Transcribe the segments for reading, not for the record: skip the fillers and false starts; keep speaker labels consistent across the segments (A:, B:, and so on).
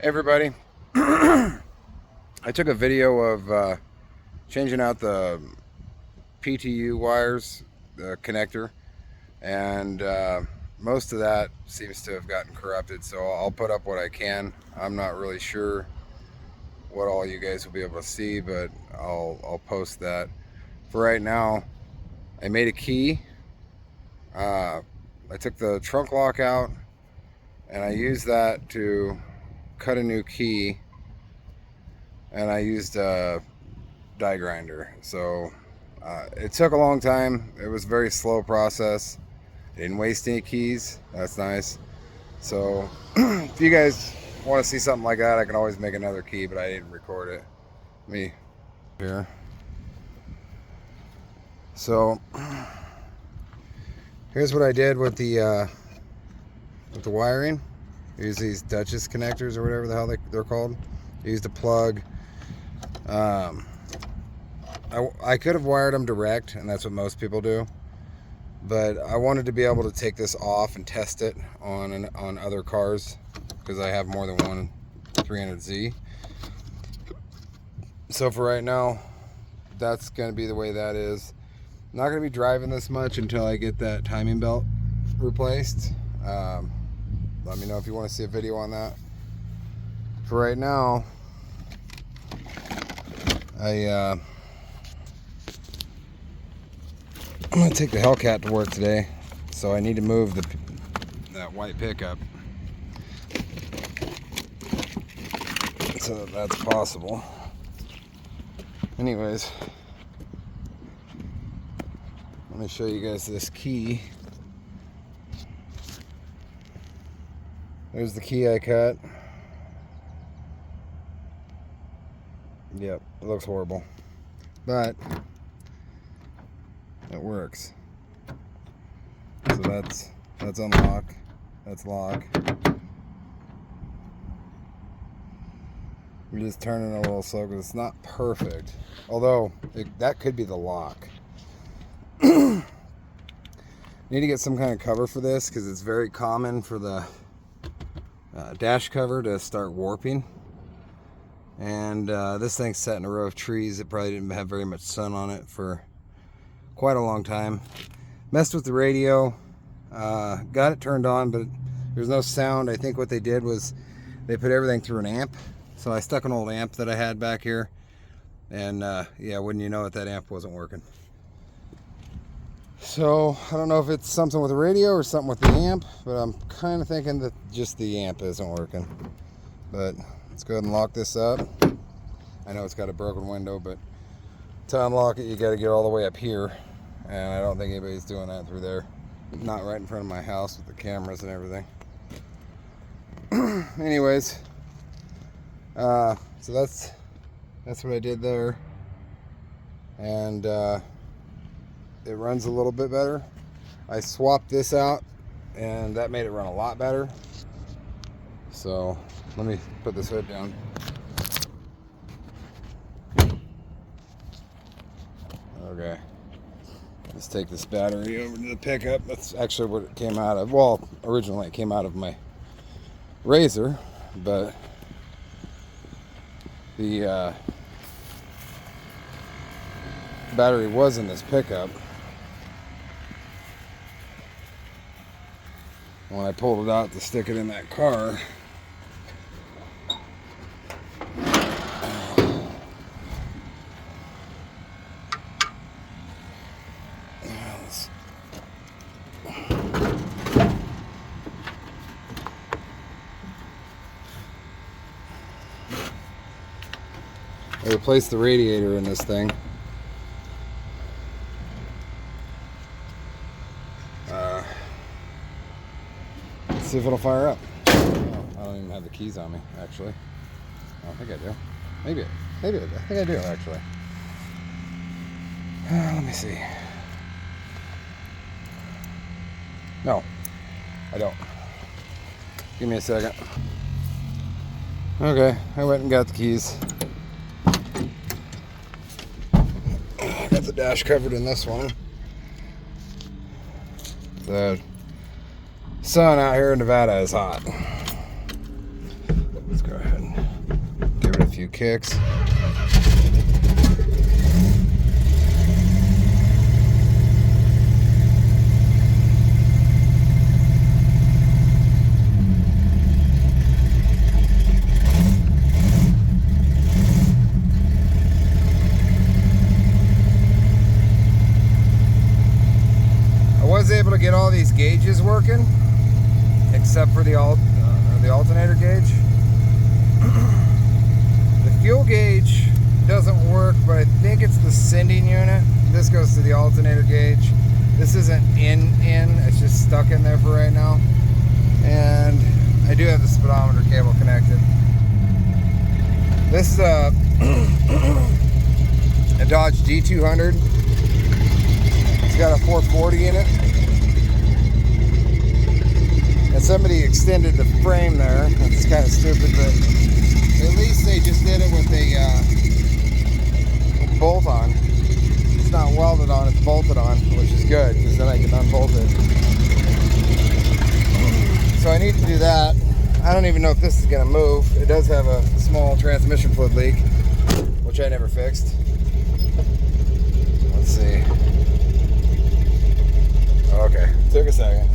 A: Everybody, I took a video of changing out the PTU wires, the connector, and most of that seems to have gotten corrupted, so I'll put up what I can. I'm not really sure what all you guys will be able to see, but I'll post that. For right now, I made a key. I took the trunk lock out and I used that to cut a new key, and I used a die grinder. So it took a long time. It was a very slow process. I didn't waste any keys. That's nice. So if you guys want to see something like that, I can always make another key, but I didn't record it. Me here. So here's what I did with the wiring. Use these Duchess connectors or whatever the hell they're called. Used a plug. I could have wired them direct, and that's what most people do. But I wanted to be able to take this off and test it on other cars, because I have more than one 300Z. So for right now, that's going to be the way that is. I'm not going to be driving this much until I get that timing belt replaced. Let me know if you want to see a video on that. For right now, I'm going to take the Hellcat to work today, so I need to move that white pickup so that's possible. Anyways, let me show you guys this key. There's the key I cut. Yep, it looks horrible, but it works. So that's unlock, that's lock. We're just turning it a little slow because it's not perfect, although that could be the lock. Need to get some kind of cover for this, because it's very common for the dash cover to start warping. And this thing's set in a row of trees. It probably didn't have very much sun on it for quite a long time. Messed with the radio, got it turned on, but there's no sound. I think what they did was they put everything through an amp. So I stuck an old amp that I had back here, and yeah, wouldn't you know it, that amp wasn't working. So I don't know if it's something with the radio or something with the amp, but I'm kind of thinking that just the amp isn't working. But let's go ahead and lock this up. I know it's got a broken window, but to unlock it, you got to get all the way up here, and I don't think anybody's doing that through there. Not right in front of my house with the cameras and everything. Anyways, so that's what I did there, and it runs a little bit better. I swapped this out, and that made it run a lot better. So let me put this hood down. Okay, let's take this battery over to the pickup. That's actually what it came out of. Well, originally it came out of my Razor, but the battery was in this pickup. When I pulled it out to stick it in that car, I replaced the radiator in this thing. Let's see if it'll fire up. Oh, I don't even have the keys on me, actually. I don't think I do. Maybe I think I do, actually. Let me see. No, I don't. Give me a second. Okay, I went and got the keys. I got the dash covered in this one. The sun out here in Nevada is hot. Let's go ahead and give it a few kicks. I was able to get all these gauges working, except for the alternator gauge. The fuel gauge doesn't work, but I think it's the sending unit. This goes to the alternator gauge. This isn't in, it's just stuck in there for right now. And I do have the speedometer cable connected. This is a Dodge D200. It's got a 440 in it. And somebody extended the frame there. That's kind of stupid, but at least they just did it with a bolt on. It's not welded on, it's bolted on, which is good, because then I can unbolt it. So I need to do that. I don't even know if this is going to move. It does have a small transmission fluid leak, which I never fixed. Let's see. Okay, took a second.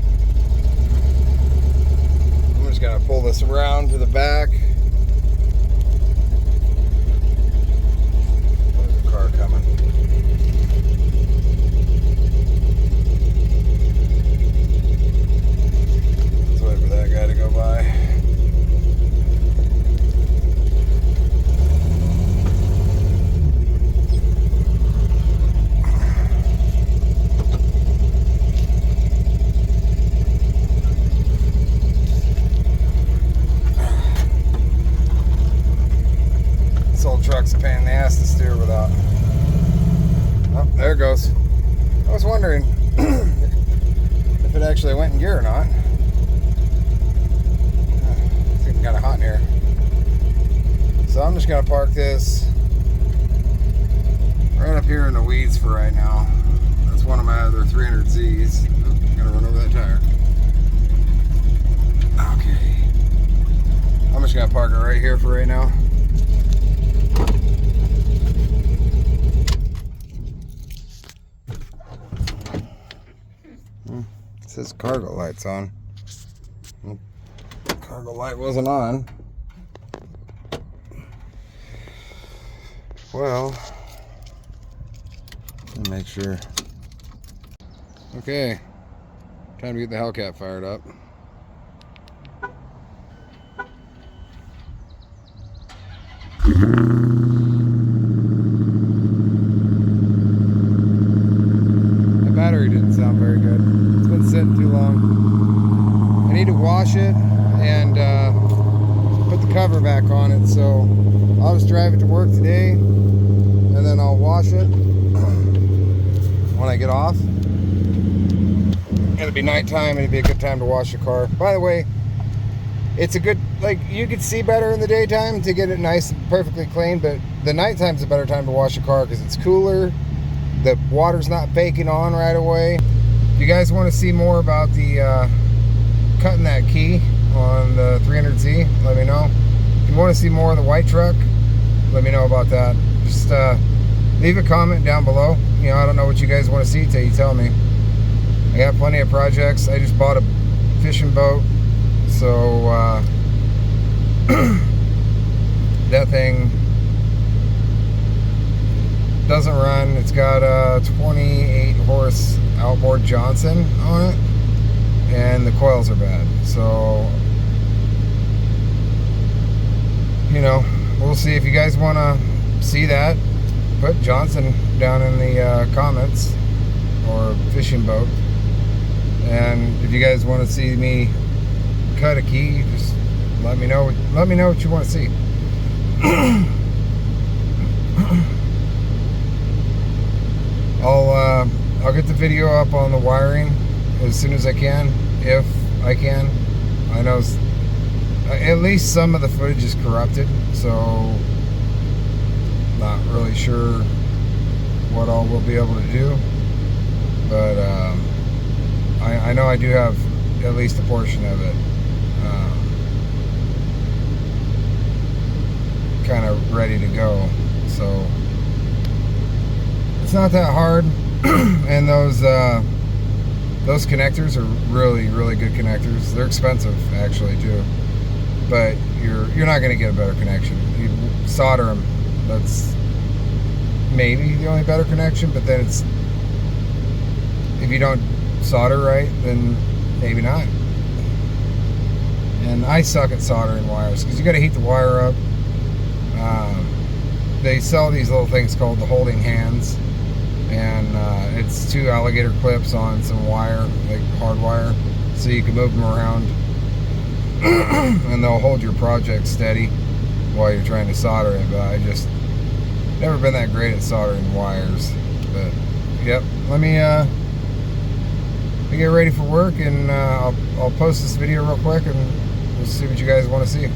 A: I'm just going to pull this around to the back. There's a car coming. Let's wait for that guy to go by. Truck's a pain in the ass to steer without. Oh, there it goes. I was wondering if it actually went in gear or not. It's getting kind of hot in here. So I'm just going to park this right up here in the weeds for right now. That's one of my other 300Zs. Oh, I'm going to run over that tire. Okay. I'm just going to park it right here for right now. It says cargo light's on. Cargo light wasn't on. Well, let me make sure. Okay, time to get the Hellcat fired up. The battery didn't sound very good. It's been sitting too long. I need to wash it and put the cover back on it, so I'll just drive it to work today and then I'll wash it when I get off. It'll be nighttime and it'll be a good time to wash the car. By the way, it's a good, like, you could see better in the daytime to get it nice and perfectly clean, but the nighttime's a better time to wash the car because it's cooler, the water's not baking on right away. If you guys want to see more about the cutting that key on the 300Z, let me know. If you want to see more of the white truck, let me know about that. Just leave a comment down below. You know, I don't know what you guys want to see till you tell me. I got plenty of projects. I just bought a fishing boat, so that thing doesn't run. It's got a 28 horse outboard Johnson on it, and the coils are bad. So, you know, we'll see. If you guys want to see that, put Johnson down in the comments, or fishing boat. And if you guys want to see me cut a key, just let me know. Let me know what you want to see. I'll get the video up on the wiring as soon as I can, if I can. I know at least some of the footage is corrupted, so not really sure what all we'll be able to do, but I know I do have at least a portion of it ready to go. So it's not that hard. And those connectors are really, really good connectors. They're expensive actually too, but you're not going to get a better connection. You solder them. That's maybe the only better connection, but then it's, if you don't solder right, then maybe not. And I suck at soldering wires because you got to heat the wire up. They sell these little things called the holding hands, and it's 2 alligator clips on some wire, like hard wire, so you can move them around and they'll hold your project steady while you're trying to solder it. But I just never been that great at soldering wires. But yep, let me get ready for work, and I'll post this video real quick and we'll see what you guys want to see.